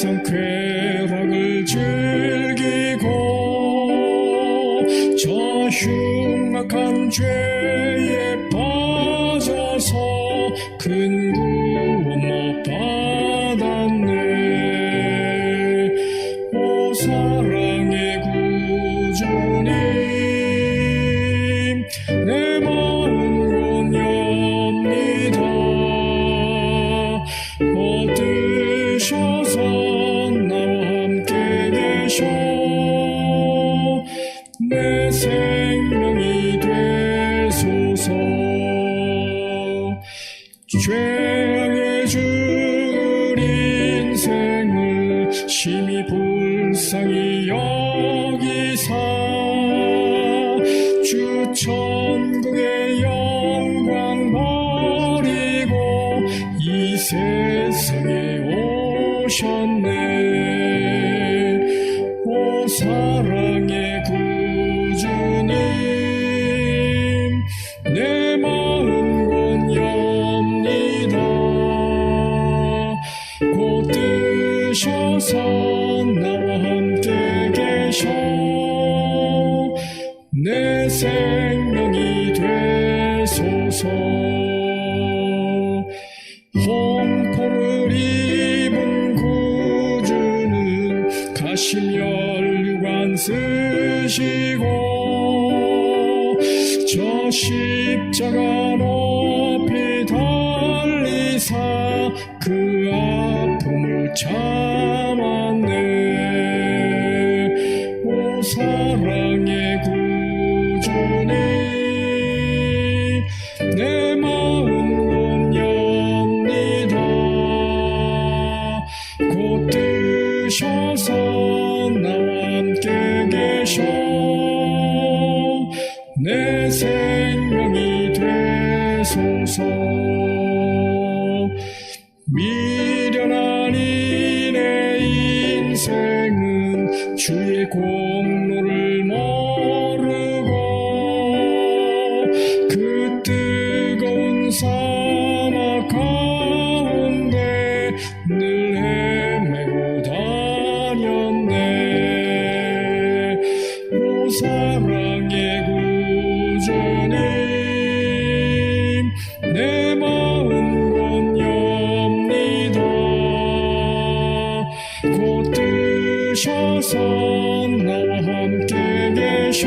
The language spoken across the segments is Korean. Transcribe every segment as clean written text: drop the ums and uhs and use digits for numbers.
세상 쾌락을 즐기고 저 흉악한 죄에 빠져서 큰 구원 못 받았네. 오 사랑의 구주님, 내 마음 원합니다. 얻으셔서 나와 함께 계셔 내 생명이 되소서. 죄악의 줄 인생을 심히 불쌍히 여기사 주 천국의 영광 버리고 이 세상에 오셨네. 오 사랑의 구주님, 내 마음 원합니다. 곧 뜨셔서 나와 함께 계셔 내 생명이 되소서. 홍포를 입은 구주는 가시면류관 쓰시고 저 십자가 높이 달리사 그 아픔을 참았네. 오 사랑의 구주님, 내 마음 원합니다. 곧 뜨셔서 나와 함께 계셔 내 생명이 되소서. 미련한 이내 인생은 주의 공로를 모르고 그 뜨거운 사막 가운데 늘 헤매고 다녔네. 오 사랑의 구주님, 내 마음 원합니다. 곧 뜨셔서 나와 함께 계셔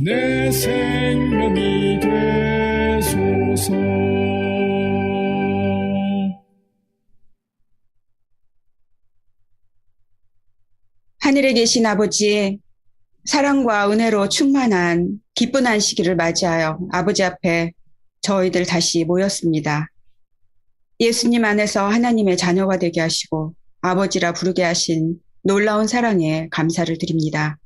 내 생명이 되소서. 하늘에 계신 아버지, 사랑과 은혜로 충만한 기쁜 안식일을 맞이하여 아버지 앞에 저희들 다시 모였습니다. 예수님 안에서 하나님의 자녀가 되게 하시고 아버지라 부르게 하신 놀라운 사랑에 감사를 드립니다.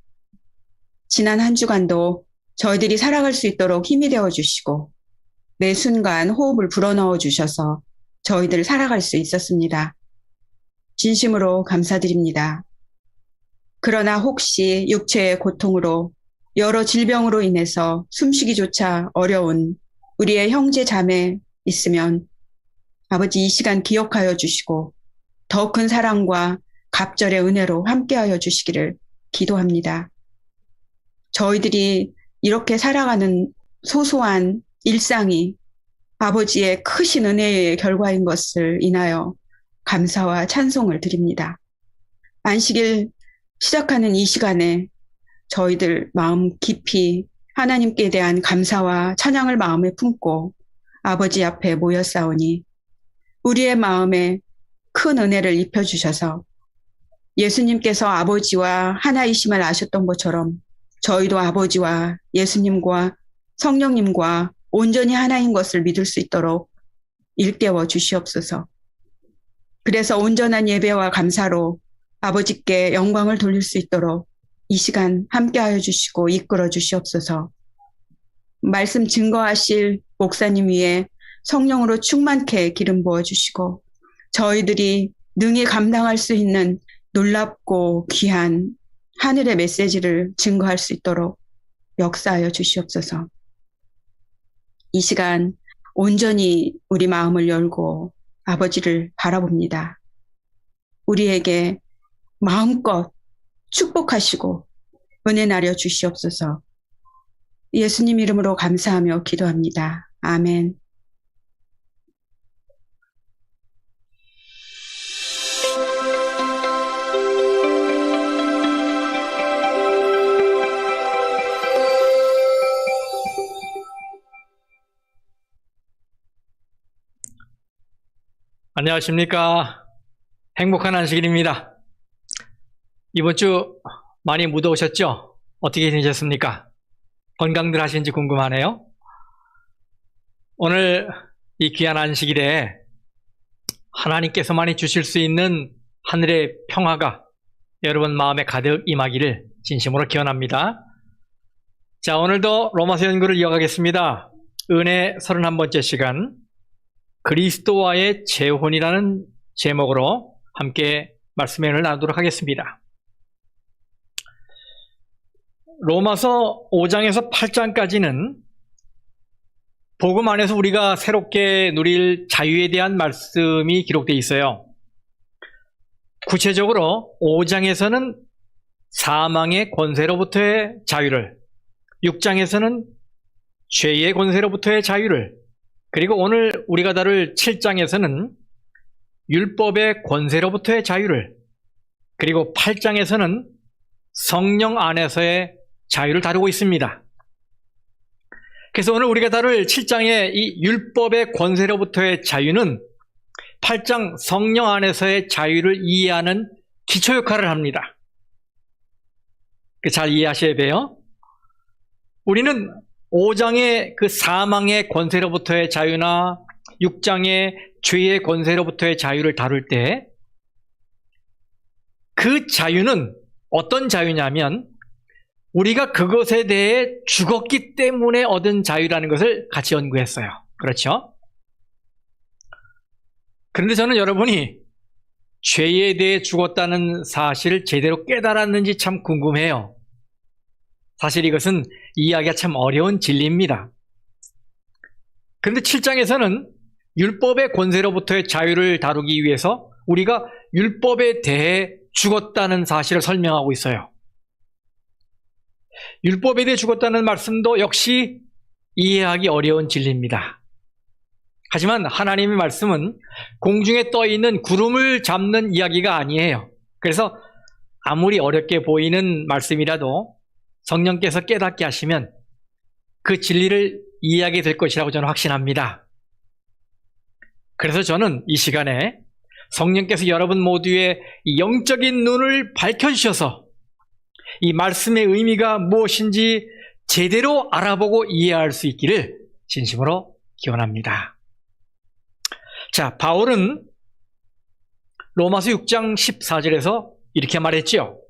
지난 한 주간도 저희들이 살아갈 수 있도록 힘이 되어주시고 매 순간 호흡을 불어넣어 주셔서 저희들 살아갈 수 있었습니다. 진심으로 감사드립니다. 그러나 혹시 육체의 고통으로 여러 질병으로 인해서 숨쉬기조차 어려운 우리의 형제 자매 있으면 아버지 이 시간 기억하여 주시고 더 큰 사랑과 갑절의 은혜로 함께하여 주시기를 기도합니다. 저희들이 이렇게 살아가는 소소한 일상이 아버지의 크신 은혜의 결과인 것을 인하여 감사와 찬송을 드립니다. 안식일 시작하는 이 시간에 저희들 마음 깊이 하나님께 대한 감사와 찬양을 마음에 품고 아버지 앞에 모였사오니 우리의 마음에 큰 은혜를 입혀주셔서 예수님께서 아버지와 하나이심을 아셨던 것처럼 저희도 아버지와 예수님과 성령님과 온전히 하나인 것을 믿을 수 있도록 일깨워 주시옵소서. 그래서 온전한 예배와 감사로 아버지께 영광을 돌릴 수 있도록 이 시간 함께하여 주시고 이끌어 주시옵소서. 말씀 증거하실 목사님 위에 성령으로 충만케 기름 부어 주시고 저희들이 능히 감당할 수 있는 놀랍고 귀한 하늘의 메시지를 증거할 수 있도록 역사하여 주시옵소서. 이 시간 온전히 우리 마음을 열고 아버지를 바라봅니다. 우리에게 마음껏 축복하시고 은혜 나려 주시옵소서. 예수님 이름으로 감사하며 기도합니다. 아멘. 안녕하십니까. 행복한 안식일입니다. 이번 주 많이 무더우셨죠? 어떻게 지내셨습니까? 건강들 하신지 궁금하네요. 오늘 이 귀한 안식일에 하나님께서만이 주실 수 있는 하늘의 평화가 여러분 마음에 가득 임하기를 진심으로 기원합니다. 자, 오늘도 로마서 연구를 이어가겠습니다. 은혜 31번째 시간, 그리스도와의 재혼이라는 제목으로 함께 말씀의 은혜를 나누도록 하겠습니다. 로마서 5장에서 8장까지는 복음 안에서 우리가 새롭게 누릴 자유에 대한 말씀이 기록되어 있어요. 구체적으로 5장에서는 사망의 권세로부터의 자유를, 6장에서는 죄의 권세로부터의 자유를, 그리고 오늘 우리가 다룰 7장에서는 율법의 권세로부터의 자유를, 그리고 8장에서는 성령 안에서의 자유를 다루고 있습니다. 그래서 오늘 우리가 다룰 7장의 이 율법의 권세로부터의 자유는 8장 성령 안에서의 자유를 이해하는 기초 역할을 합니다. 잘 이해하셔야 돼요. 우리는 5장의 그 사망의 권세로부터의 자유나 6장의 죄의 권세로부터의 자유를 다룰 때 그 자유는 어떤 자유냐면 우리가 그것에 대해 죽었기 때문에 얻은 자유라는 것을 같이 연구했어요. 그렇죠? 그런데 저는 여러분이 죄에 대해 죽었다는 사실을 제대로 깨달았는지 참 궁금해요. 사실 이것은 이해하기가 참 어려운 진리입니다. 그런데 7장에서는 율법의 권세로부터의 자유를 다루기 위해서 우리가 율법에 대해 죽었다는 사실을 설명하고 있어요. 율법에 대해 죽었다는 말씀도 역시 이해하기 어려운 진리입니다. 하지만 하나님의 말씀은 공중에 떠 있는 구름을 잡는 이야기가 아니에요. 그래서 아무리 어렵게 보이는 말씀이라도 성령께서 깨닫게 하시면 그 진리를 이해하게 될 것이라고 저는 확신합니다. 그래서 저는 이 시간에 성령께서 여러분 모두의 영적인 눈을 밝혀주셔서 이 말씀의 의미가 무엇인지 제대로 알아보고 이해할 수 있기를 진심으로 기원합니다. 자, 바울은 로마서 6장 14절에서 이렇게 말했죠.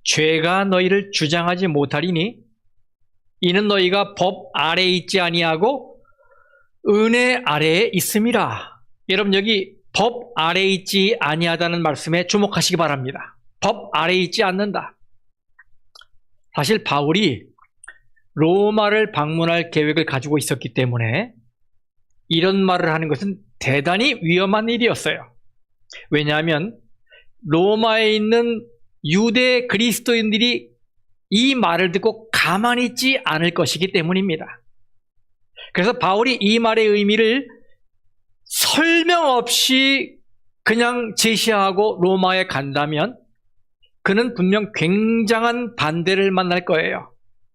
죄가 너희를 주장하지 못하리니 이는 너희가 법 아래에 있지 아니하고 은혜 아래에 있음이라. 여러분 여기 법 아래에 있지 아니하다는 말씀에 주목하시기 바랍니다. 법 아래에 있지 않는다. 사실 바울이 로마를 방문할 계획을 가지고 있었기 때문에 이런 말을 하는 것은 대단히 위험한 일이었어요. 왜냐하면 로마에 있는 유대 그리스도인들이 이 말을 듣고 가만히 있지 않을 것이기 때문입니다. 그래서 바울이 이 말의 의미를 설명 없이 그냥 제시하고 로마에 간다면 그는 분명 굉장한 반대를 만날 거예요.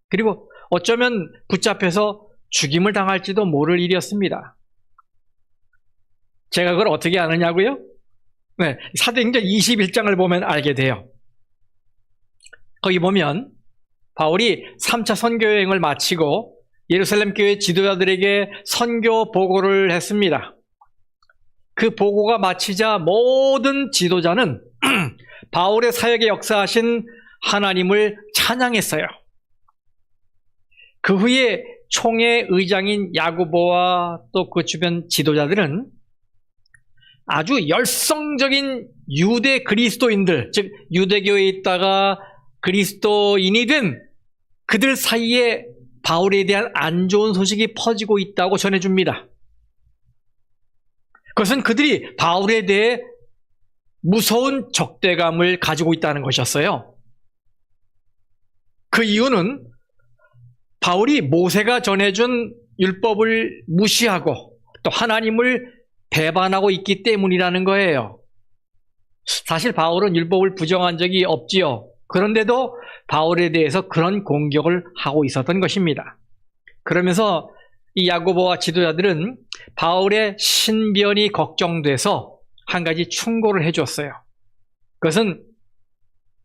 그리고 어쩌면 붙잡혀서 죽임을 당할지도 모를 일이었습니다. 제가 그걸 어떻게 아느냐고요? 네, 사도행전 21장을 보면 알게 돼요. 거기 보면 바울이 3차 선교 여행을 마치고 예루살렘 교회 지도자들에게 선교 보고를 했습니다. 그 보고가 마치자 모든 지도자는 바울의 사역에 역사하신 하나님을 찬양했어요. 그 후에 총회 의장인 야고보와 또 그 주변 지도자들은 아주 열성적인 유대 그리스도인들, 즉 유대교에 있다가 그리스도인이 된 그들 사이에 바울에 대한 안 좋은 소식이 퍼지고 있다고 전해줍니다. 그것은 그들이 바울에 대해 무서운 적대감을 가지고 있다는 것이었어요. 그 이유는 바울이 모세가 전해준 율법을 무시하고 또 하나님을 배반하고 있기 때문이라는 거예요. 사실 바울은 율법을 부정한 적이 없지요. 그런데도 바울에 대해서 그런 공격을 하고 있었던 것입니다. 그러면서 이 야고보와 지도자들은 바울의 신변이 걱정돼서 한 가지 충고를 해줬어요. 그것은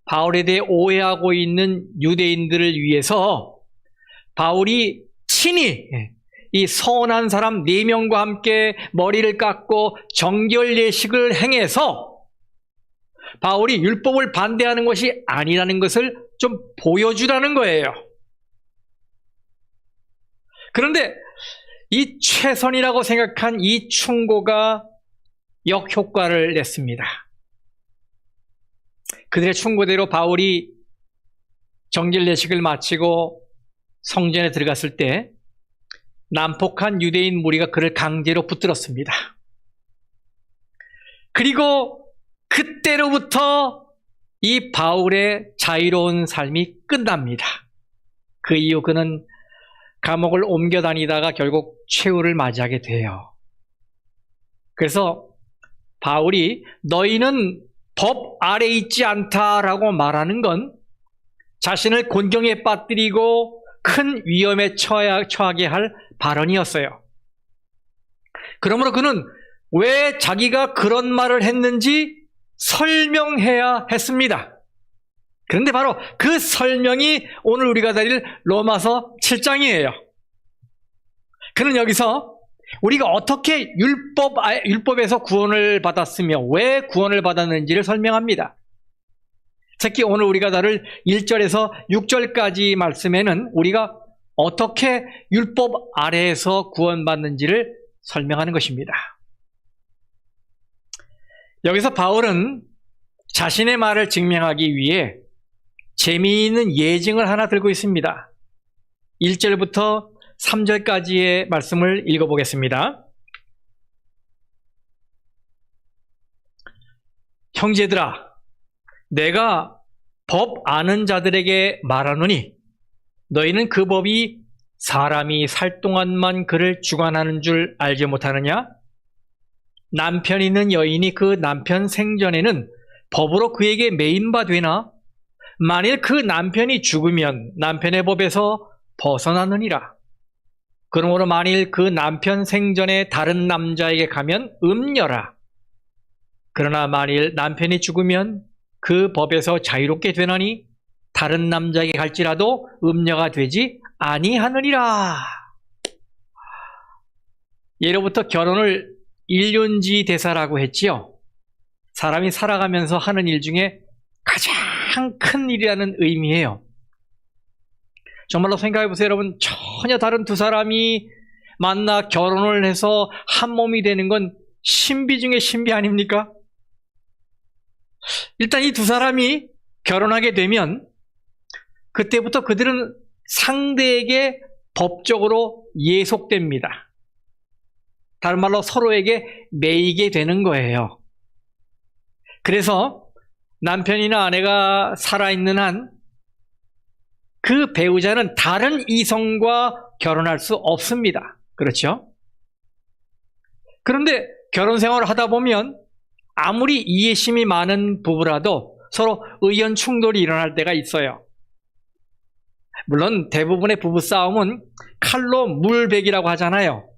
바울에 대해 오해하고 있는 유대인들을 위해서 바울이 친히 이 선한 사람 4명과 함께 머리를 깎고 정결 예식을 행해서 바울이 율법을 반대하는 것이 아니라는 것을 좀 보여주라는 거예요. 그런데 이 최선이라고 생각한 이 충고가 역효과를 냈습니다. 그들의 충고대로 바울이 정결 예식을 마치고 성전에 들어갔을 때 난폭한 유대인 무리가 그를 강제로 붙들었습니다. 그리고 그때로부터 이 바울의 자유로운 삶이 끝납니다. 그 이후 그는 감옥을 옮겨 다니다가 결국 최후를 맞이하게 돼요. 그래서 바울이 너희는 법 아래 있지 않다라고 말하는 건 자신을 곤경에 빠뜨리고 큰 위험에 처하게 할 발언이었어요. 그러므로 그는 왜 자기가 그런 말을 했는지 설명해야 했습니다. 그런데 바로 그 설명이 오늘 우리가 다룰 로마서 7장이에요. 그는 여기서 우리가 어떻게 율법에서 구원을 받았으며 왜 구원을 받았는지를 설명합니다. 특히 오늘 우리가 다룰 1절에서 6절까지 말씀에는 우리가 어떻게 율법 아래에서 구원받는지를 설명하는 것입니다. 여기서 바울은 자신의 말을 증명하기 위해 재미있는 예증을 하나 들고 있습니다. 1절부터 3절까지의 말씀을 읽어보겠습니다. 형제들아, 내가 법 아는 자들에게 말하노니 너희는 그 법이 사람이 살 동안만 그를 주관하는 줄 알지 못하느냐? 남편 있는 여인이 그 남편 생전에는 법으로 그에게 매인바 되나? 만일 그 남편이 죽으면 남편의 법에서 벗어나느니라. 그러므로 만일 그 남편 생전에 다른 남자에게 가면 음녀라. 그러나 만일 남편이 죽으면 그 법에서 자유롭게 되나니 다른 남자에게 갈지라도 음녀가 되지 아니하느니라. 예로부터 결혼을 일륜지 대사라고 했지요. 사람이 살아가면서 하는 일 중에 가장 큰 일이라는 의미예요. 정말로 생각해 보세요, 여러분. 전혀 다른 두 사람이 만나 결혼을 해서 한 몸이 되는 건 신비 중에 신비 아닙니까? 일단 이 두 사람이 결혼하게 되면 그때부터 그들은 상대에게 법적으로 예속됩니다. 다른 말로 서로에게 매이게 되는 거예요. 그래서 남편이나 아내가 살아있는 한 그 배우자는 다른 이성과 결혼할 수 없습니다. 그렇죠? 그런데 결혼 생활을 하다 보면 아무리 이해심이 많은 부부라도 서로 의견 충돌이 일어날 때가 있어요. 물론 대부분의 부부싸움은 칼로 물베기라고 하잖아요.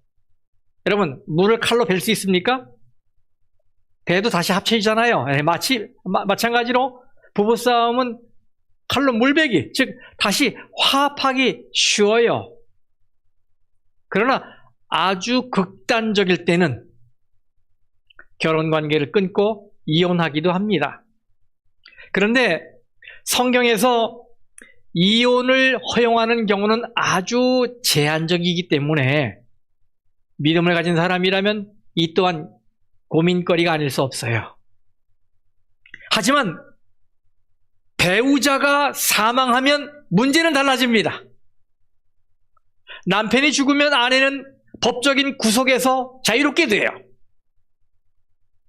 여러분, 물을 칼로 벨 수 있습니까? 배도 다시 합쳐지잖아요. 마찬가지로 부부싸움은 칼로 물베기, 즉 다시 화합하기 쉬워요. 그러나 아주 극단적일 때는 결혼관계를 끊고 이혼하기도 합니다. 그런데 성경에서 이혼을 허용하는 경우는 아주 제한적이기 때문에 믿음을 가진 사람이라면 이 또한 고민거리가 아닐 수 없어요. 하지만 배우자가 사망하면 문제는 달라집니다. 남편이 죽으면 아내는 법적인 구속에서 자유롭게 돼요.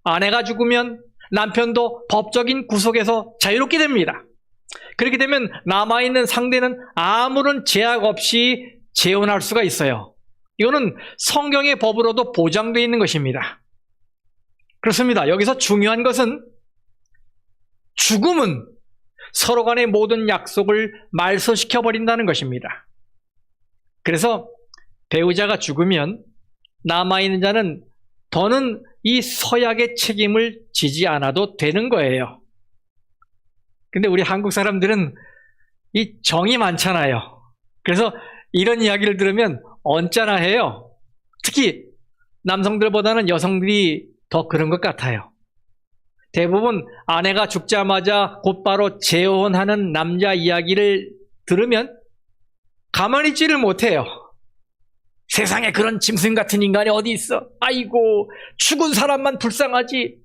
아내가 죽으면 남편도 법적인 구속에서 자유롭게 됩니다. 그렇게 되면 남아있는 상대는 아무런 제약 없이 재혼할 수가 있어요. 이거는 성경의 법으로도 보장되어 있는 것입니다. 그렇습니다. 여기서 중요한 것은 죽음은 서로 간의 모든 약속을 말소시켜버린다는 것입니다. 그래서 배우자가 죽으면 남아있는 자는 더는 이 서약의 책임을 지지 않아도 되는 거예요. 근데 우리 한국 사람들은 이 정이 많잖아요. 그래서 이런 이야기를 들으면 언짢아 해요. 특히 남성들보다는 여성들이 더 그런 것 같아요. 대부분 아내가 죽자마자 곧바로 재혼하는 남자 이야기를 들으면 가만히 있지를 못해요. 세상에 그런 짐승 같은 인간이 어디 있어? 아이고, 죽은 사람만 불쌍하지.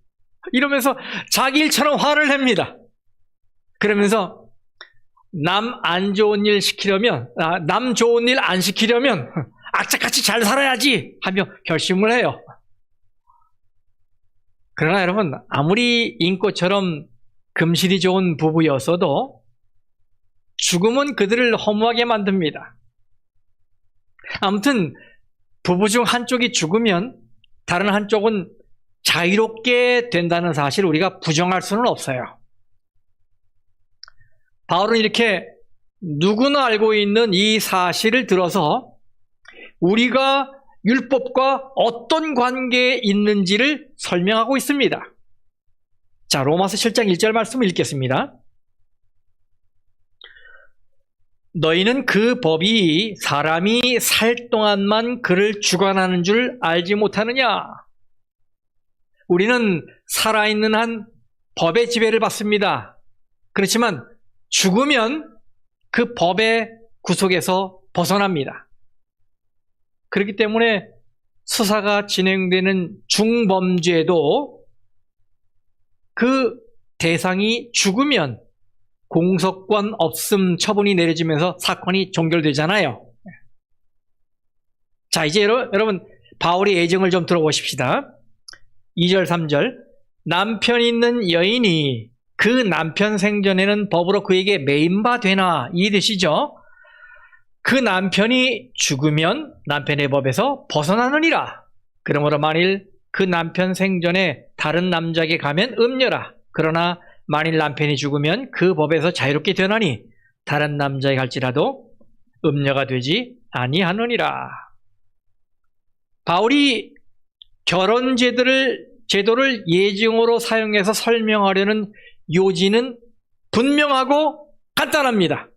이러면서 자기 일처럼 화를 냅니다. 그러면서 남 안 좋은 일 시키려면, 남 좋은 일 안 시키려면 악착같이 잘 살아야지 하며 결심을 해요. 그러나 여러분, 아무리 인꼬처럼 금실이 좋은 부부였어도 죽음은 그들을 허무하게 만듭니다. 아무튼 부부 중 한쪽이 죽으면 다른 한쪽은 자유롭게 된다는 사실을 우리가 부정할 수는 없어요. 바울은 이렇게 누구나 알고 있는 이 사실을 들어서 우리가 율법과 어떤 관계에 있는지를 설명하고 있습니다. 자, 로마서 7장 1절 말씀을 읽겠습니다. 너희는 그 법이 사람이 살 동안만 그를 주관하는 줄 알지 못하느냐? 우리는 살아있는 한 법의 지배를 받습니다. 그렇지만 죽으면 그 법의 구속에서 벗어납니다. 그렇기 때문에 수사가 진행되는 중범죄도 그 대상이 죽으면 공소권 없음 처분이 내려지면서 사건이 종결되잖아요. 자, 이제 여러분 바울의 예정을 좀 들어보십시다. 2절 3절 남편 있는 여인이 그 남편 생전에는 법으로 그에게 매인바 되나, 이해되시죠? 그 남편이 죽으면 남편의 법에서 벗어나느니라. 그러므로 만일 그 남편 생전에 다른 남자에게 가면 음녀라. 그러나 만일 남편이 죽으면 그 법에서 자유롭게 되나니 다른 남자에 갈지라도 음녀가 되지 아니하느니라. 바울이 결혼 제도를 예증으로 사용해서 설명하려는 요지는 분명하고 간단합니다.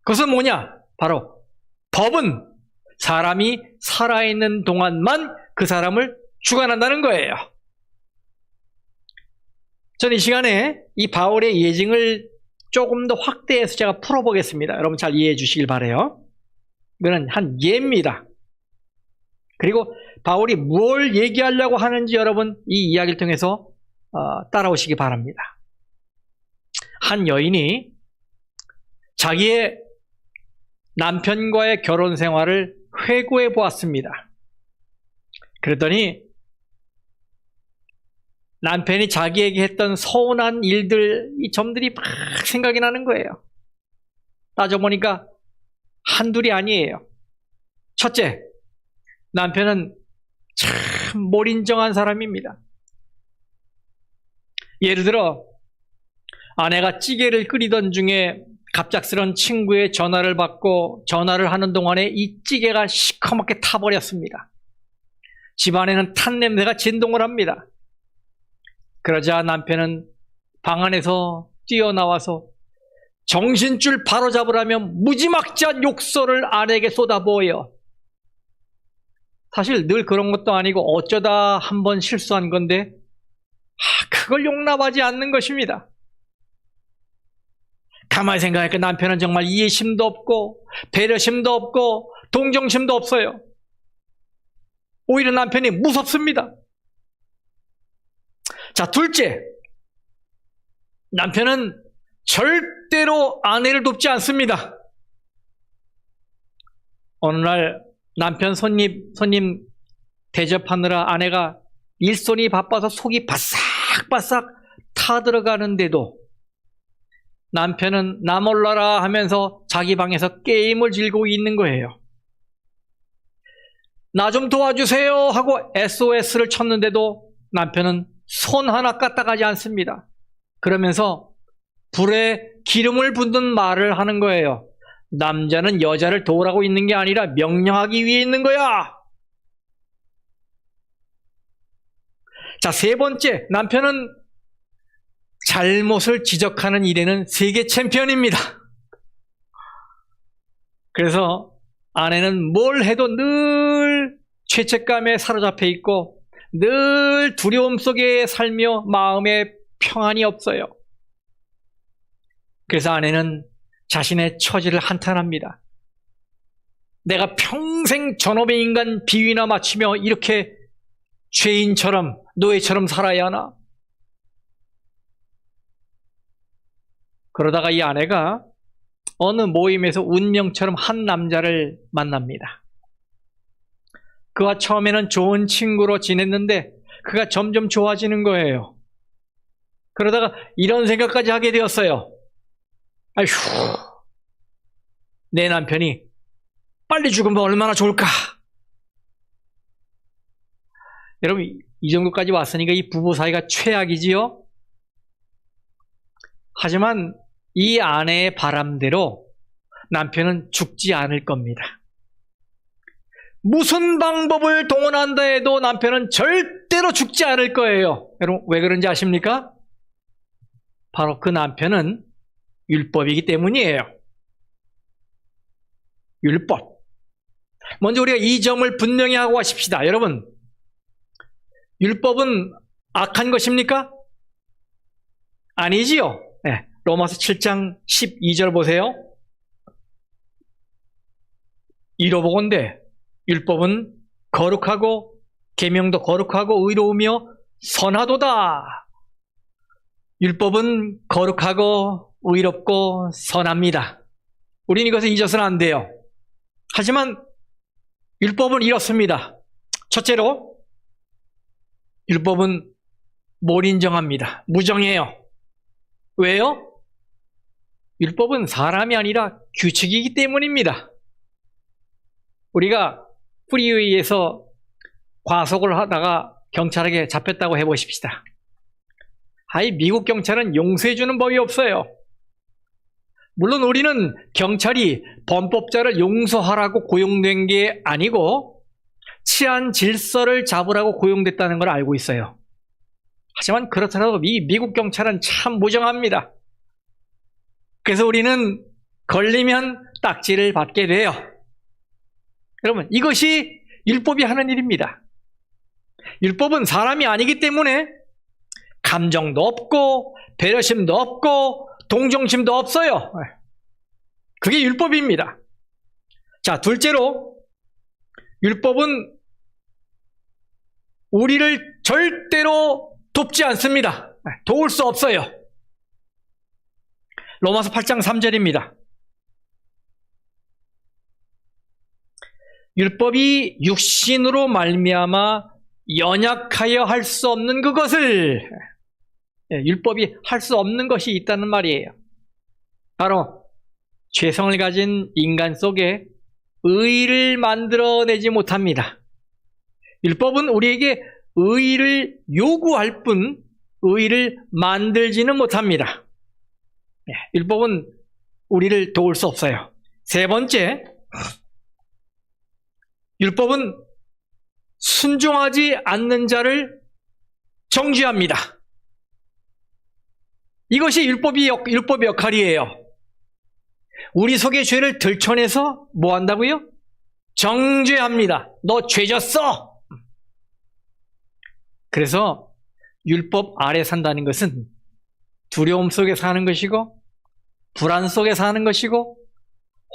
그것은 뭐냐? 바로 법은 사람이 살아있는 동안만 그 사람을 주관한다는 거예요. 저는 이 시간에 이 바울의 예증을 조금 더 확대해서 제가 풀어보겠습니다. 여러분 잘 이해해 주시길 바라요. 이거는 한 예입니다. 그리고 바울이 뭘 얘기하려고 하는지 여러분 이 이야기를 통해서 따라오시기 바랍니다. 한 여인이 자기의 남편과의 결혼 생활을 회고해 보았습니다. 그랬더니 남편이 자기에게 했던 서운한 일들, 이 점들이 막 생각이 나는 거예요. 따져보니까 한둘이 아니에요. 첫째, 남편은 참 몰인정한 사람입니다. 예를 들어 아내가 찌개를 끓이던 중에 갑작스런 친구의 전화를 받고 전화를 하는 동안에 이 찌개가 시커멓게 타버렸습니다. 집안에는 탄 냄새가 진동을 합니다. 그러자 남편은 방 안에서 뛰어나와서 정신줄 바로잡으라며 무지막지한 욕설을 아내에게 쏟아부어요. 사실 늘 그런 것도 아니고 어쩌다 한번 실수한 건데 그걸 용납하지 않는 것입니다. 가만히 생각하니까 남편은 정말 이해심도 없고 배려심도 없고 동정심도 없어요. 오히려 남편이 무섭습니다. 자, 둘째, 남편은 절대로 아내를 돕지 않습니다. 어느 날 남편 손님 대접하느라 아내가 일손이 바빠서 속이 바싹 바싹바싹 타들어가는데도 남편은 나 몰라라 하면서 자기 방에서 게임을 즐기고 있는 거예요. 나 좀 도와주세요 하고 SOS를 쳤는데도 남편은 손 하나 까딱하지 않습니다. 그러면서 불에 기름을 붓는 말을 하는 거예요. 남자는 여자를 도우라고 있는 게 아니라 명령하기 위해 있는 거야. 자, 세 번째, 남편은 잘못을 지적하는 일에는 세계 챔피언입니다. 그래서 아내는 뭘 해도 늘 죄책감에 사로잡혀 있고 늘 두려움 속에 살며 마음에 평안이 없어요. 그래서 아내는 자신의 처지를 한탄합니다. 내가 평생 전업의 인간 비위나 맞추며 이렇게 죄인처럼 노예처럼 살아야 하나? 그러다가 이 아내가 어느 모임에서 운명처럼 한 남자를 만납니다. 그와 처음에는 좋은 친구로 지냈는데 그가 점점 좋아지는 거예요. 그러다가 이런 생각까지 하게 되었어요. 아휴, 내 남편이 빨리 죽으면 얼마나 좋을까? 여러분, 이 정도까지 왔으니까 이 부부 사이가 최악이지요? 하지만 이 아내의 바람대로 남편은 죽지 않을 겁니다. 무슨 방법을 동원한다 해도 남편은 절대로 죽지 않을 거예요. 여러분, 왜 그런지 아십니까? 바로 그 남편은 율법이기 때문이에요. 율법. 먼저 우리가 이 점을 분명히 하고 가십시다. 여러분, 율법은 악한 것입니까? 아니지요. 네, 로마서 7장 12절 보세요. 이로보건대 율법은 거룩하고 계명도 거룩하고 의로우며 선하도다. 율법은 거룩하고 의롭고 선합니다. 우리는 이것을 잊어서는 안 돼요. 하지만 율법은 이렇습니다. 첫째로 율법은 뭘 인정합니다. 무정해요. 왜요? 율법은 사람이 아니라 규칙이기 때문입니다. 우리가 프리웨이에서 과속을 하다가 경찰에게 잡혔다고 해보십시다. 아이, 미국 경찰은 용서해주는 법이 없어요. 물론 우리는 경찰이 범법자를 용서하라고 고용된 게 아니고 치안 질서를 잡으라고 고용됐다는 걸 알고 있어요. 하지만 그렇더라도 미국 경찰은 참 무정합니다. 그래서 우리는 걸리면 딱지를 받게 돼요. 여러분, 이것이 율법이 하는 일입니다. 율법은 사람이 아니기 때문에 감정도 없고 배려심도 없고 동정심도 없어요. 그게 율법입니다. 자, 둘째로 율법은 우리를 절대로 돕지 않습니다. 도울 수 없어요. 로마서 8장 3절입니다. 율법이 육신으로 말미암아 연약하여 할 수 없는 그것을, 율법이 할 수 없는 것이 있다는 말이에요. 바로 죄성을 가진 인간 속에 의를 만들어내지 못합니다. 율법은 우리에게 의를 요구할 뿐 의를 만들지는 못합니다. 율법은 우리를 도울 수 없어요. 세 번째, 율법은 순종하지 않는 자를 정죄합니다. 이것이 율법의 역할이에요. 우리 속의 죄를 들춰내서 뭐 한다고요? 정죄합니다. 너 죄졌어. 그래서 율법 아래 산다는 것은 두려움 속에 사는 것이고 불안 속에 사는 것이고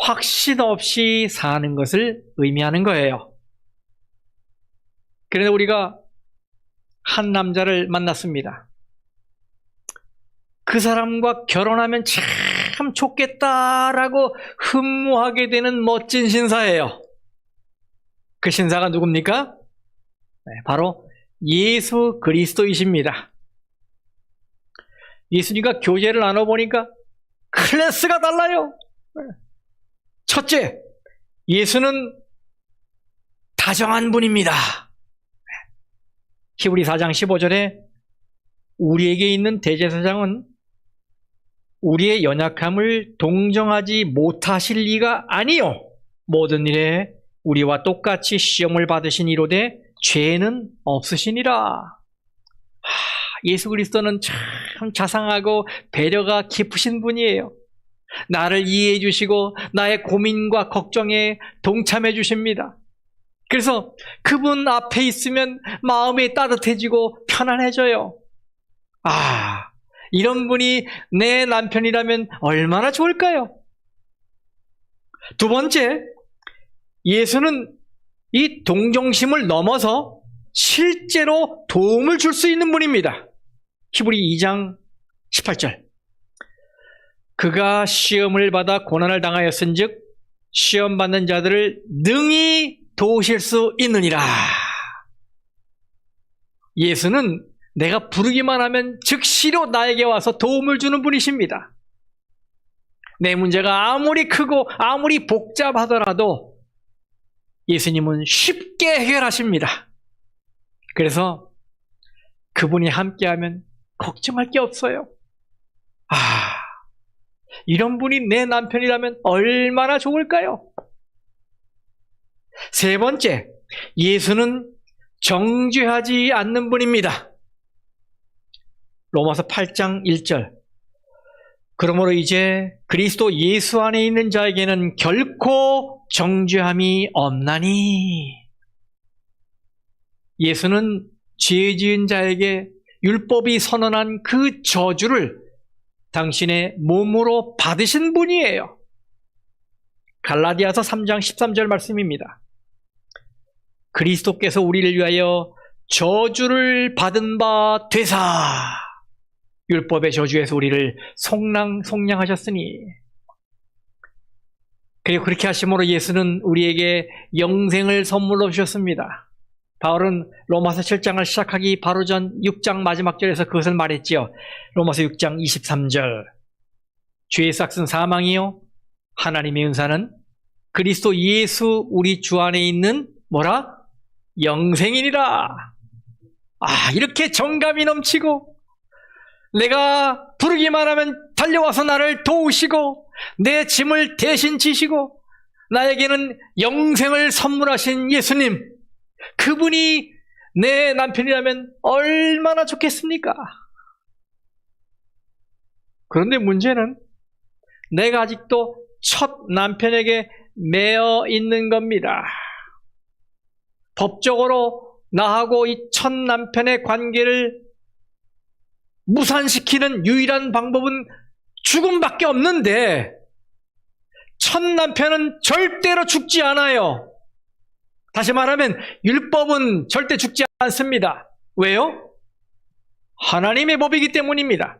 확신 없이 사는 것을 의미하는 거예요. 그런데 우리가 한 남자를 만났습니다. 그 사람과 결혼하면 참 좋겠다라고 흠모하게 되는 멋진 신사예요. 그 신사가 누굽니까? 바로 예수 그리스도이십니다. 예수님과 교제를 나눠보니까 클래스가 달라요. 첫째, 예수는 다정한 분입니다. 히브리 4장 15절에 우리에게 있는 대제사장은 우리의 연약함을 동정하지 못하실 리가 아니요 모든 일에 우리와 똑같이 시험을 받으신 이로되 죄는 없으시니라. 예수 그리스도는 참 자상하고 배려가 깊으신 분이에요. 나를 이해해 주시고 나의 고민과 걱정에 동참해 주십니다. 그래서 그분 앞에 있으면 마음이 따뜻해지고 편안해져요. 이런 분이 내 남편이라면 얼마나 좋을까요? 두 번째, 예수는 이 동정심을 넘어서 실제로 도움을 줄 수 있는 분입니다. 히브리 2장 18절. 그가 시험을 받아 고난을 당하였은즉 시험 받는 자들을 능히 도우실 수 있느니라. 예수는 내가 부르기만 하면 즉시로 나에게 와서 도움을 주는 분이십니다. 내 문제가 아무리 크고 아무리 복잡하더라도 예수님은 쉽게 해결하십니다. 그래서 그분이 함께하면 걱정할 게 없어요. 이런 분이 내 남편이라면 얼마나 좋을까요? 세 번째, 예수는 정죄하지 않는 분입니다. 로마서 8장 1절. 그러므로 이제 그리스도 예수 안에 있는 자에게는 결코 정죄함이 없나니. 예수는 죄 지은 자에게 율법이 선언한 그 저주를 당신의 몸으로 받으신 분이에요. 갈라디아서 3장 13절 말씀입니다. 그리스도께서 우리를 위하여 저주를 받은 바 되사 율법의 저주에서 우리를 속량하셨으니. 그리고 그렇게 하심으로 예수는 우리에게 영생을 선물로 주셨습니다. 바울은 로마서 7장을 시작하기 바로 전 6장 마지막 절에서 그것을 말했지요. 로마서 6장 23절. 죄의 삭은 사망이요 하나님의 은사는 그리스도 예수 우리 주 안에 있는 뭐라? 영생이니라. 이렇게 정감이 넘치고 내가 부르기만 하면 달려와서 나를 도우시고 내 짐을 대신 지시고 나에게는 영생을 선물하신 예수님, 그분이 내 남편이라면 얼마나 좋겠습니까? 그런데 문제는 내가 아직도 첫 남편에게 매여 있는 겁니다. 법적으로 나하고 이 첫 남편의 관계를 무산시키는 유일한 방법은 죽음밖에 없는데 첫 남편은 절대로 죽지 않아요. 다시 말하면 율법은 절대 죽지 않습니다. 왜요? 하나님의 법이기 때문입니다.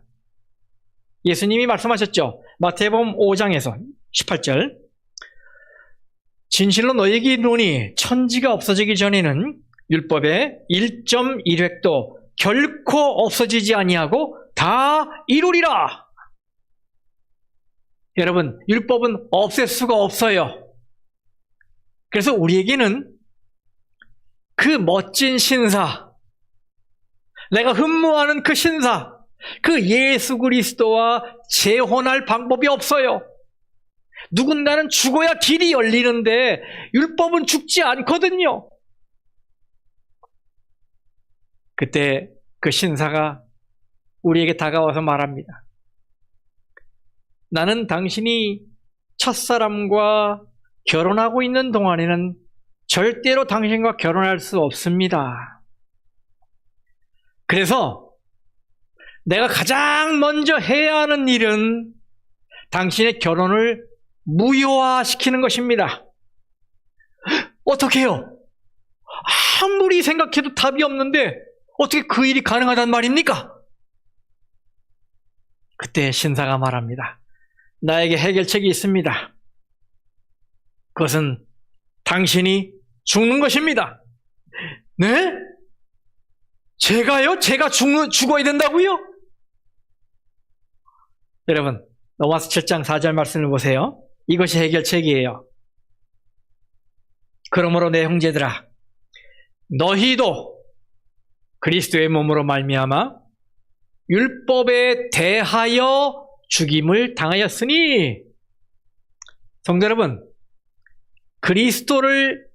예수님이 말씀하셨죠. 마태복음 5장에서 18절. 진실로 너희에게 이르노니 천지가 없어지기 전에는 율법의 1.1획도 결코 없어지지 아니하고 다 이루리라. 여러분, 율법은 없앨 수가 없어요. 그래서 우리에게는 그 멋진 신사, 내가 흠모하는 그 신사, 그 예수 그리스도와 재혼할 방법이 없어요. 누군가는 죽어야 길이 열리는데 율법은 죽지 않거든요. 그때 그 신사가 우리에게 다가와서 말합니다. 나는 당신이 첫사람과 결혼하고 있는 동안에는 절대로 당신과 결혼할 수 없습니다. 그래서 내가 가장 먼저 해야 하는 일은 당신의 결혼을 무효화시키는 것입니다. 어떻게 해요? 아무리 생각해도 답이 없는데 어떻게 그 일이 가능하단 말입니까? 그때 신사가 말합니다. 나에게 해결책이 있습니다. 그것은 당신이 죽는 것입니다. 네? 제가요? 제가 죽어야 된다고요? 여러분, 로마서 7장 4절 말씀을 보세요. 이것이 해결책이에요. 그러므로 내 형제들아, 너희도 그리스도의 몸으로 말미암아 율법에 대하여 죽임을 당하였으니, 성도 여러분, 그리스도를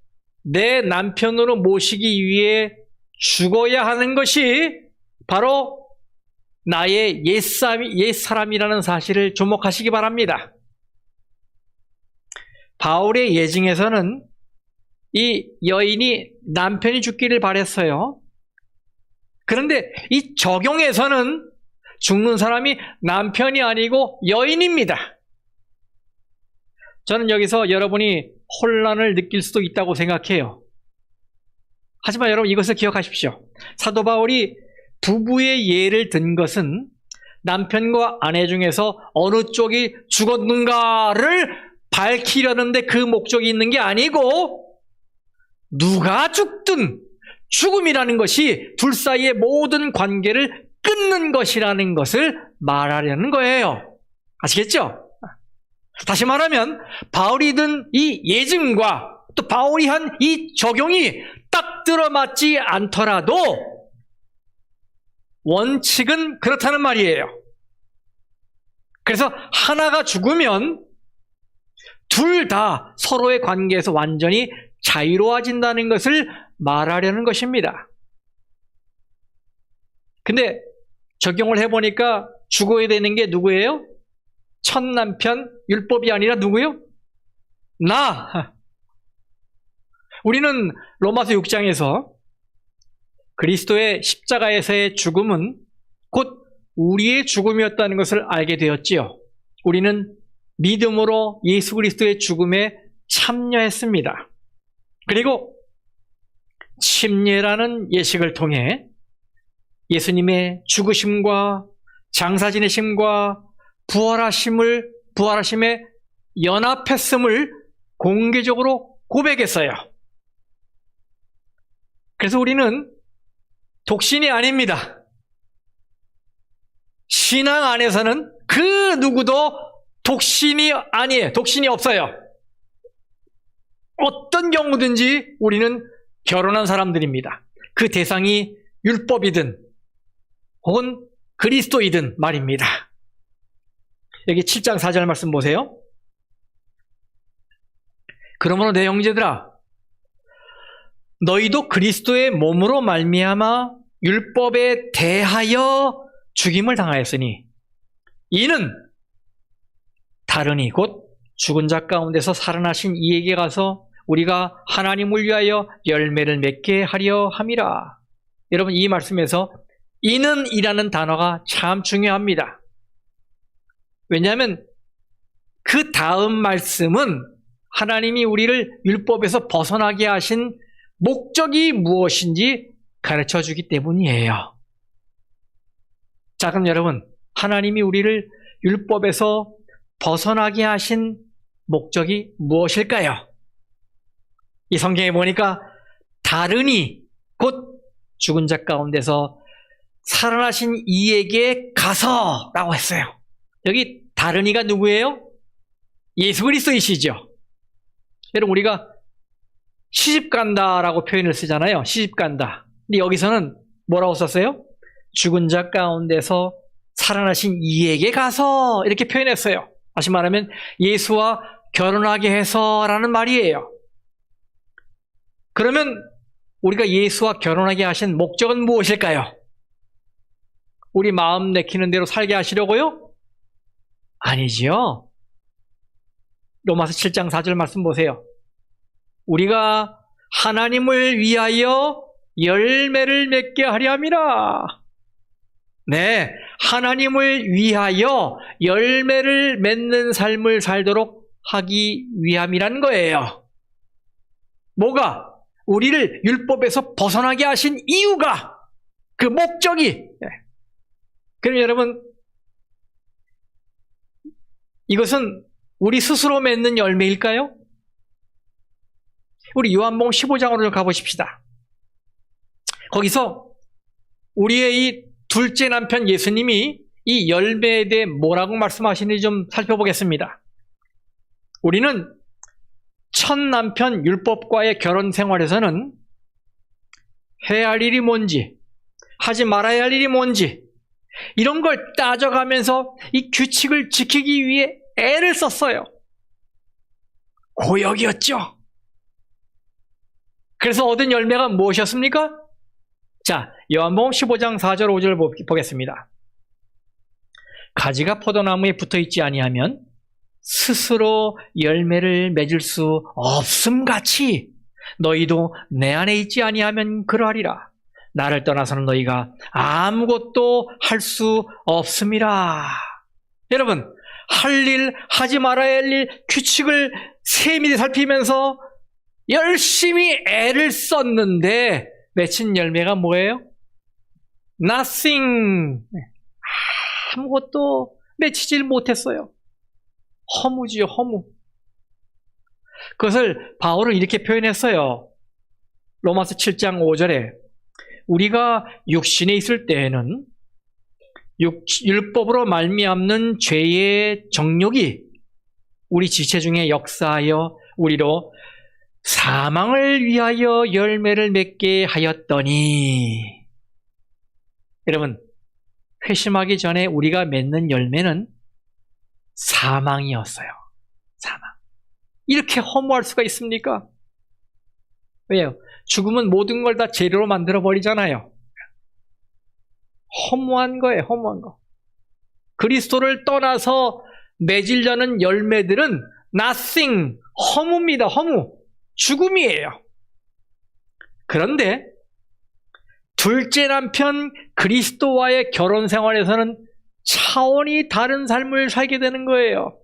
내 남편으로 모시기 위해 죽어야 하는 것이 바로 나의 옛사람이라는 사실을 주목하시기 바랍니다. 바울의 예증에서는 이 여인이 남편이 죽기를 바랬어요. 그런데 이 적용에서는 죽는 사람이 남편이 아니고 여인입니다. 저는 여기서 여러분이 혼란을 느낄 수도 있다고 생각해요. 하지만 여러분, 이것을 기억하십시오. 사도 바울이 부부의 예를 든 것은 남편과 아내 중에서 어느 쪽이 죽었는가를 밝히려는데 그 목적이 있는 게 아니고, 누가 죽든 죽음이라는 것이 둘 사이의 모든 관계를 끊는 것이라는 것을 말하려는 거예요. 아시겠죠? 다시 말하면 바울이 든 이 예증과 또 바울이 한 이 적용이 딱 들어맞지 않더라도 원칙은 그렇다는 말이에요. 그래서 하나가 죽으면 둘 다 서로의 관계에서 완전히 자유로워진다는 것을 말하려는 것입니다. 근데 적용을 해보니까 죽어야 되는 게 누구예요? 첫 남편, 율법이 아니라 누구요? 나! 우리는 로마서 6장에서 그리스도의 십자가에서의 죽음은 곧 우리의 죽음이었다는 것을 알게 되었지요. 우리는 믿음으로 예수 그리스도의 죽음에 참여했습니다. 그리고 침례라는 예식을 통해 예수님의 죽으심과 장사 지내심과 부활하심에 연합했음을 공개적으로 고백했어요. 그래서 우리는 독신이 아닙니다. 신앙 안에서는 그 누구도 독신이 아니에요. 독신이 없어요. 어떤 경우든지 우리는 결혼한 사람들입니다. 그 대상이 율법이든 혹은 그리스도이든 말입니다. 여기 7장 4절 말씀 보세요. 그러므로 내 형제들아, 너희도 그리스도의 몸으로 말미암아 율법에 대하여 죽임을 당하였으니, 이는 다르니 곧 죽은 자 가운데서 살아나신 이에게 가서 우리가 하나님을 위하여 열매를 맺게 하려 함이라. 여러분, 이 말씀에서 이는 이라는 단어가 참 중요합니다. 왜냐하면 그 다음 말씀은 하나님이 우리를 율법에서 벗어나게 하신 목적이 무엇인지 가르쳐 주기 때문이에요. 자, 그럼 여러분, 하나님이 우리를 율법에서 벗어나게 하신 목적이 무엇일까요? 이 성경에 보니까 다르니 곧 죽은 자 가운데서 살아나신 이에게 가서 라고 했어요. 여기 다르니가 누구예요? 예수 그리스도이시죠. 여러분, 우리가 시집간다라고 표현을 쓰잖아요. 시집간다. 근데 여기서는 뭐라고 썼어요? 죽은 자 가운데서 살아나신 이에게 가서 이렇게 표현했어요. 다시 말하면 예수와 결혼하게 해서라는 말이에요. 그러면 우리가 예수와 결혼하게 하신 목적은 무엇일까요? 우리 마음 내키는 대로 살게 하시려고요? 아니지요. 로마서 7장 4절 말씀 보세요. 우리가 하나님을 위하여 열매를 맺게 하려 함이라. 네, 하나님을 위하여 열매를 맺는 삶을 살도록 하기 위함이란 거예요. 뭐가? 우리를 율법에서 벗어나게 하신 이유가, 그 목적이. 그럼 여러분, 이것은 우리 스스로 맺는 열매일까요? 우리 요한복음 15장으로 좀 가보십시다. 거기서 우리의 이 둘째 남편 예수님이 이 열매에 대해 뭐라고 말씀하시는지 좀 살펴보겠습니다. 우리는 첫 남편 율법과의 결혼 생활에서는 해야 할 일이 뭔지, 하지 말아야 할 일이 뭔지, 이런 걸 따져가면서 이 규칙을 지키기 위해 애를 썼어요. 고역이었죠. 그래서 얻은 열매가 무엇이었습니까? 자, 요한복음 15장 4절 5절 보겠습니다. 가지가 포도나무에 붙어있지 아니하면 스스로 열매를 맺을 수 없음같이 너희도 내 안에 있지 아니하면 그러하리라. 나를 떠나서는 너희가 아무것도 할 수 없음이라. 여러분, 할 일, 하지 말아야 할 일, 규칙을 세밀히 살피면서 열심히 애를 썼는데 맺힌 열매가 뭐예요? Nothing. 아무것도 맺히질 못했어요. 허무지요, 허무. 그것을 바울은 이렇게 표현했어요. 로마서 7장 5절에 우리가 육신에 있을 때에는 율법으로 말미암는 죄의 정욕이 우리 지체 중에 역사하여 우리로 사망을 위하여 열매를 맺게 하였더니, 여러분, 회심하기 전에 우리가 맺는 열매는 사망이었어요. 사망. 이렇게 허무할 수가 있습니까? 왜요? 죽음은 모든 걸 다 재료로 만들어 버리잖아요. 허무한 거예요, 허무한 거. 그리스도를 떠나서 맺으려는 열매들은 nothing, 허무입니다, 허무. 죽음이에요. 그런데 둘째 남편 그리스도와의 결혼 생활에서는 차원이 다른 삶을 살게 되는 거예요.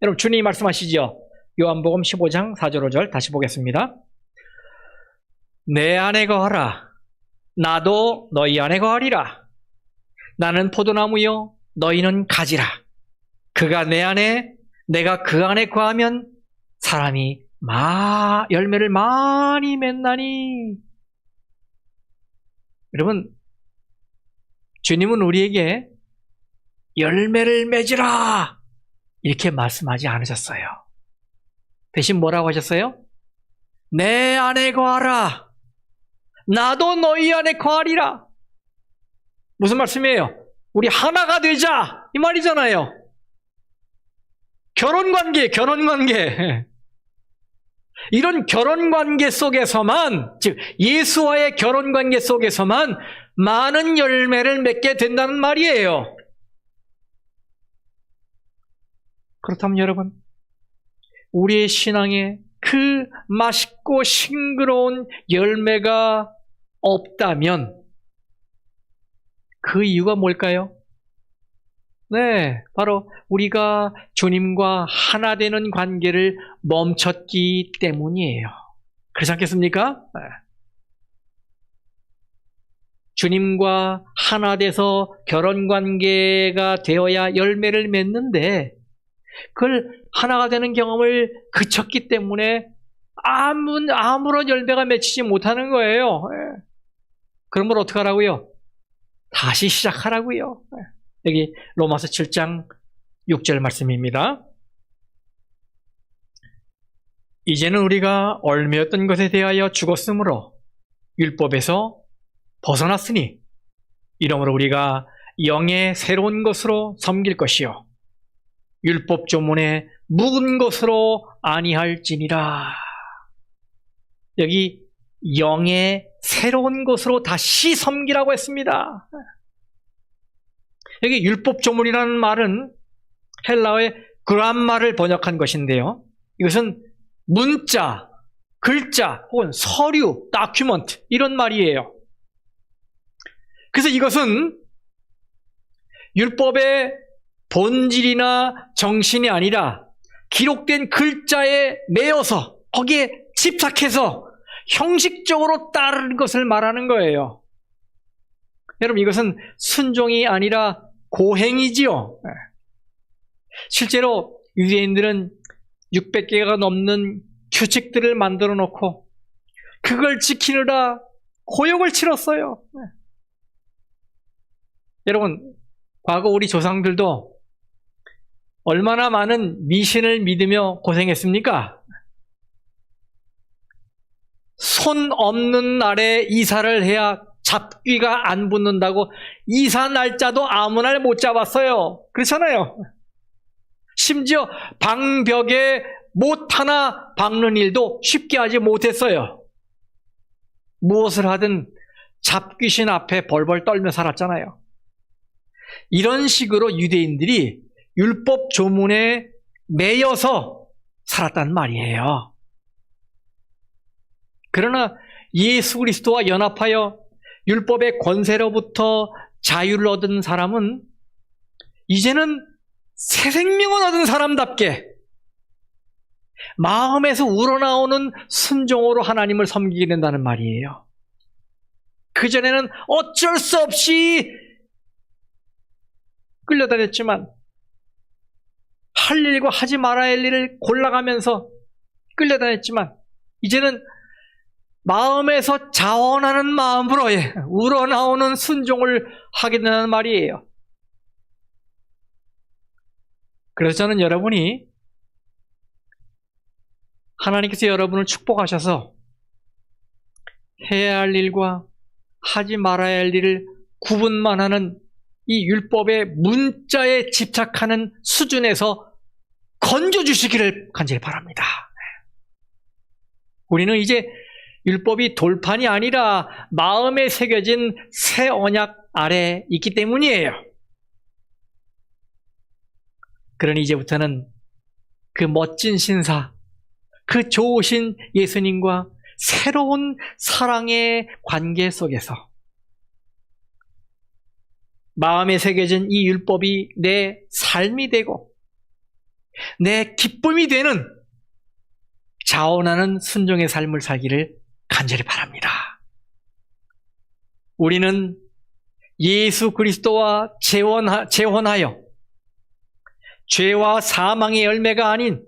여러분, 주님이 말씀하시죠. 요한복음 15장 4절 5절 다시 보겠습니다. 내 안에 거하라. 나도 너희 안에 거하리라. 나는 포도나무요 너희는 가지라. 그가 내 안에 내가 그 안에 거하면 사람이 열매를 많이 맺나니. 여러분, 주님은 우리에게 열매를 맺으라 이렇게 말씀하지 않으셨어요. 대신 뭐라고 하셨어요? 내 안에 거하라. 나도 너희 안에 거하리라. 무슨 말씀이에요? 우리 하나가 되자 이 말이잖아요. 결혼관계. 이런 결혼관계 속에서만, 즉 예수와의 결혼관계 속에서만 많은 열매를 맺게 된다는 말이에요. 그렇다면 여러분, 우리의 신앙에 그 맛있고 싱그러운 열매가 없다면 그 이유가 뭘까요? 네, 바로 우리가 주님과 하나 되는 관계를 멈췄기 때문이에요. 그렇지 않겠습니까? 네. 주님과 하나 돼서 결혼관계가 되어야 열매를 맺는데 그걸 하나가 되는 경험을 그쳤기 때문에 아무런 열매가 맺히지 못하는 거예요. 네. 그러면 어떻게 하라고요? 다시 시작하라고요. 네. 여기 로마서 7장 6절 말씀입니다. 이제는 우리가 얽매였던 것에 대하여 죽었으므로 율법에서 벗어났으니 이러므로 우리가 영의 새로운 것으로 섬길 것이요 율법 조문에 묵은 것으로 아니할지니라. 여기 영의 새로운 것으로 다시 섬기라고 했습니다. 여기 율법 조문이라는 말은 헬라어의 그람마를 번역한 것인데요. 이것은 문자, 글자 혹은 서류, 다큐먼트 이런 말이에요. 그래서 이것은 율법의 본질이나 정신이 아니라 기록된 글자에 매여서 거기에 집착해서 형식적으로 따르는 것을 말하는 거예요. 여러분, 이것은 순종이 아니라 고행이지요. 실제로 유대인들은 600개가 넘는 규칙들을 만들어 놓고 그걸 지키느라 고역을 치렀어요. 여러분, 과거 우리 조상들도 얼마나 많은 미신을 믿으며 고생했습니까? 손 없는 날에 이사를 해야 잡귀가 안 붙는다고 이사 날짜도 아무 날 못 잡았어요. 그렇잖아요. 심지어 방벽에 못 하나 박는 일도 쉽게 하지 못했어요. 무엇을 하든 잡귀신 앞에 벌벌 떨며 살았잖아요. 이런 식으로 유대인들이 율법 조문에 매여서 살았단 말이에요. 그러나 예수 그리스도와 연합하여 율법의 권세로부터 자유를 얻은 사람은 이제는 새 생명을 얻은 사람답게 마음에서 우러나오는 순종으로 하나님을 섬기게 된다는 말이에요. 그전에는 어쩔 수 없이 끌려다녔지만 할 일과 하지 말아야 할 일을 골라가면서 끌려다녔지만 이제는 마음에서 자원하는 마음으로 우러나오는 순종을 하게 된다는 말이에요. 그래서 저는 여러분이 하나님께서 여러분을 축복하셔서 해야 할 일과 하지 말아야 할 일을 구분만 하는 이 율법의 문자에 집착하는 수준에서 건져주시기를 간절히 바랍니다. 우리는 이제 율법이 돌판이 아니라 마음에 새겨진 새 언약 아래 있기 때문이에요. 그러니 이제부터는 그 멋진 신사, 그 좋으신 예수님과 새로운 사랑의 관계 속에서 마음에 새겨진 이 율법이 내 삶이 되고 내 기쁨이 되는 자원하는 순종의 삶을 살기를 간절히 바랍니다. 우리는 예수 그리스도와 재혼하여 죄와 사망의 열매가 아닌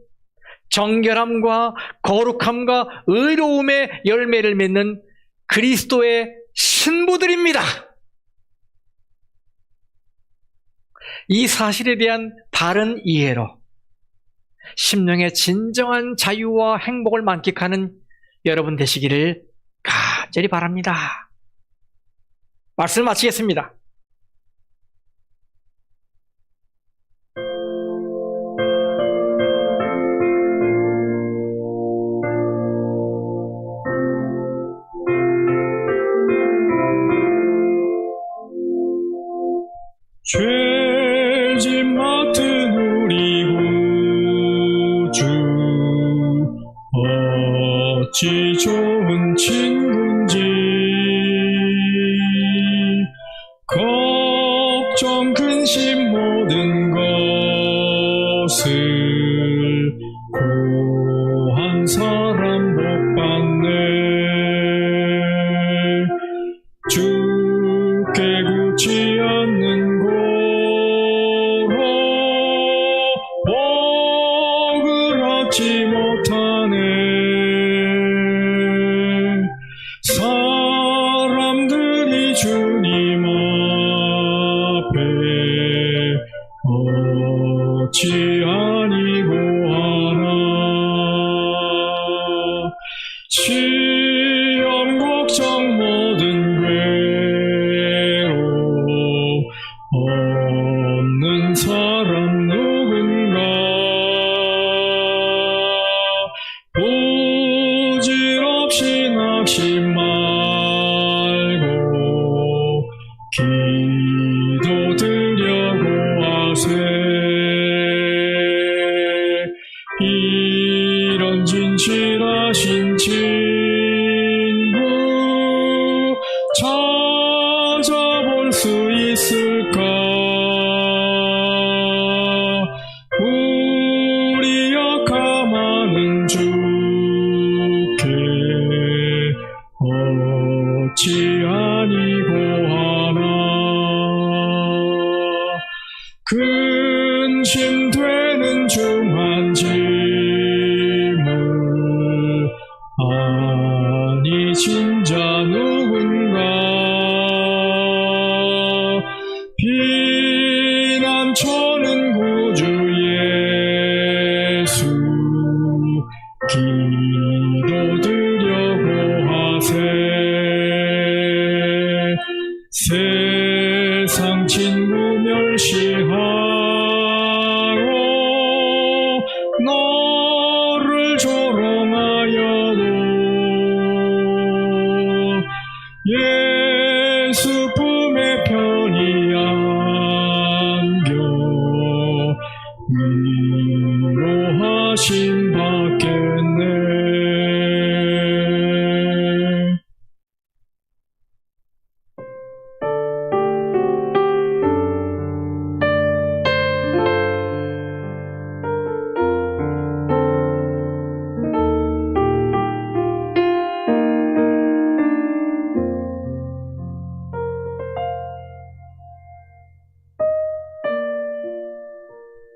정결함과 거룩함과 의로움의 열매를 맺는 그리스도의 신부들입니다. 이 사실에 대한 바른 이해로 심령의 진정한 자유와 행복을 만끽하는 여러분 되시기를 간절히 바랍니다. 말씀을 마치겠습니다. 죄짐 맡은 우리 구주 어찌 좋은 친구인지 걱정 근심 모든 것을 구한 사람 복 받네 주께 굳지 않는 복을 얻지 못하네 사람들이 주님 앞에 어찌 아니고 하나 시험 걱정 모든 괴로움 없는 사람 누군가 부질없이 낙심 말고 기도드려고 하세 이런 진실하신 친구 찾아볼 수 있을까 우리 약함하는 주께 어찌 아니고 하나 근심되는 중한 짐을 아니 진자 누군가 하신